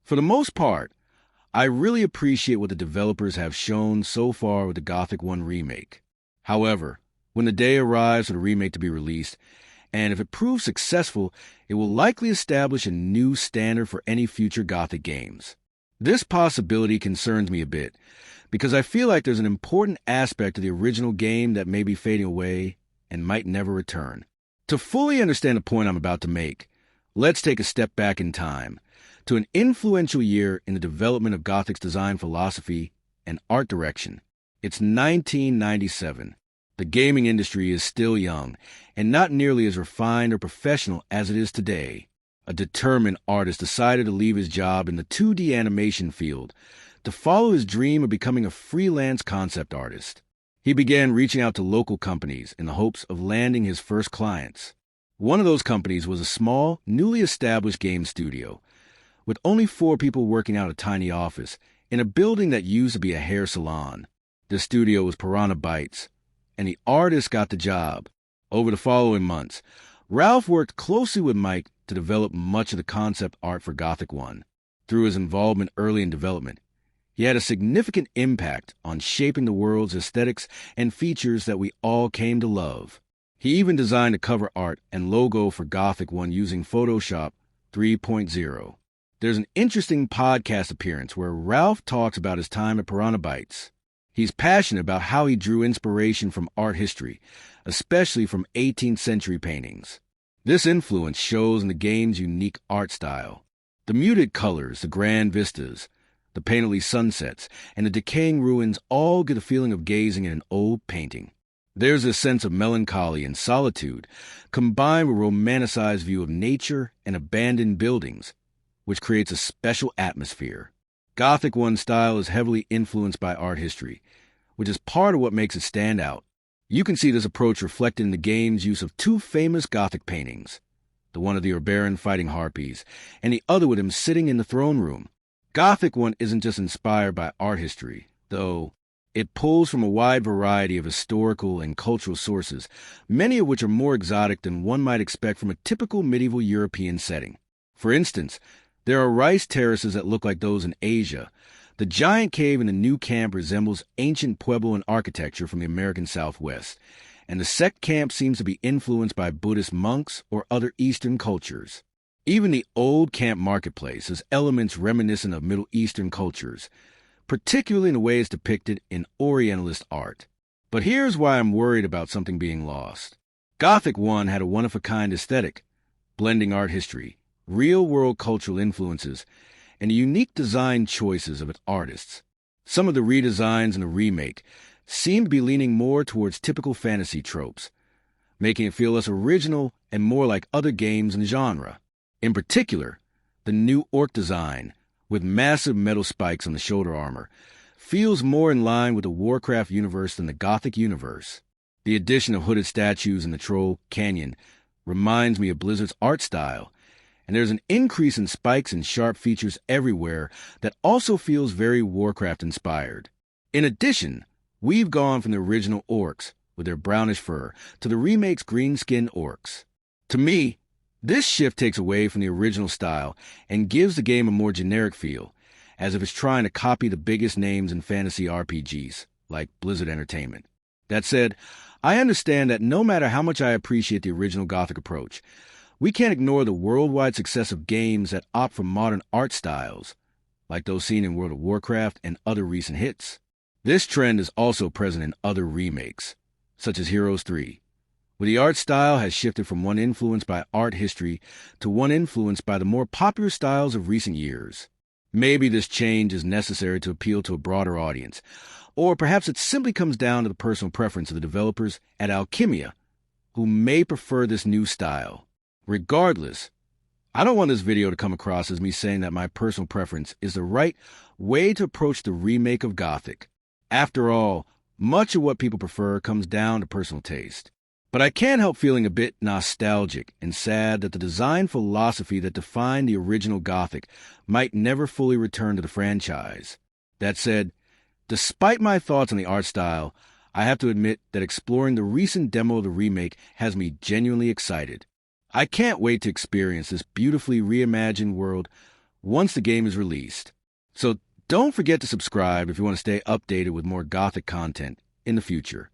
For the most part, I really appreciate what the developers have shown so far with the Gothic 1 remake. However, when the day arrives for the remake to be released, and if it proves successful, it will likely establish a new standard for any future Gothic games. This possibility concerns me a bit, because I feel like there's an important aspect of the original game that may be fading away and might never return. To fully understand the point I'm about to make, let's take a step back in time to an influential year in the development of Gothic's design philosophy and art direction. It's 1997. The gaming industry is still young and not nearly as refined or professional as it is today. A determined artist decided to leave his job in the 2D animation field to follow his dream of becoming a freelance concept artist. He began reaching out to local companies in the hopes of landing his first clients. One of those companies was a small, newly established game studio, with only 4 people working out a tiny office in a building that used to be a hair salon. The studio was Piranha Bytes, and the artist got the job. Over the following months, Ralph worked closely with Mike to develop much of the concept art for Gothic 1. Through his involvement early in development, he had a significant impact on shaping the world's aesthetics and features that we all came to love. He even designed the cover art and logo for Gothic 1 using Photoshop 3.0. There's an interesting podcast appearance where Ralph talks about his time at Piranha Bytes. He's passionate about how he drew inspiration from art history, especially from 18th century paintings. This influence shows in the game's unique art style. The muted colors, the grand vistas, the painterly sunsets, and the decaying ruins all get a feeling of gazing at an old painting. There's a sense of melancholy and solitude, combined with a romanticized view of nature and abandoned buildings, which creates a special atmosphere. Gothic 1's style is heavily influenced by art history, which is part of what makes it stand out. You can see this approach reflected in the game's use of 2 famous Gothic paintings, the one of the Oberon fighting harpies, and the other with him sitting in the throne room. Gothic 1 isn't just inspired by art history, though it pulls from a wide variety of historical and cultural sources, many of which are more exotic than one might expect from a typical medieval European setting. For instance, there are rice terraces that look like those in Asia. The giant cave in the new camp resembles ancient Puebloan architecture from the American Southwest, and the sect camp seems to be influenced by Buddhist monks or other Eastern cultures. Even the old camp marketplace has elements reminiscent of Middle Eastern cultures, particularly in the way it's depicted in Orientalist art. But here's why I'm worried about something being lost. Gothic 1 had a one-of-a-kind aesthetic, blending art history, real-world cultural influences, and the unique design choices of its artists. Some of the redesigns in the remake seem to be leaning more towards typical fantasy tropes, making it feel less original and more like other games in the genre. In particular, the new orc design, with massive metal spikes on the shoulder armor, feels more in line with the Warcraft universe than the Gothic universe. The addition of hooded statues in the Troll Canyon reminds me of Blizzard's art style, and there's an increase in spikes and sharp features everywhere that also feels very Warcraft-inspired. In addition, we've gone from the original orcs, with their brownish fur, to the remake's green-skinned orcs. To me, this shift takes away from the original style and gives the game a more generic feel, as if it's trying to copy the biggest names in fantasy RPGs, like Blizzard Entertainment. That said, I understand that no matter how much I appreciate the original Gothic approach, we can't ignore the worldwide success of games that opt for modern art styles, like those seen in World of Warcraft and other recent hits. This trend is also present in other remakes, such as Heroes 3, where the art style has shifted from one influenced by art history to one influenced by the more popular styles of recent years. Maybe this change is necessary to appeal to a broader audience, or perhaps it simply comes down to the personal preference of the developers at Alchemia, who may prefer this new style. Regardless, I don't want this video to come across as me saying that my personal preference is the right way to approach the remake of Gothic. After all, much of what people prefer comes down to personal taste. But I can't help feeling a bit nostalgic and sad that the design philosophy that defined the original Gothic might never fully return to the franchise. That said, despite my thoughts on the art style, I have to admit that exploring the recent demo of the remake has me genuinely excited. I can't wait to experience this beautifully reimagined world once the game is released. So don't forget to subscribe if you want to stay updated with more Gothic content in the future.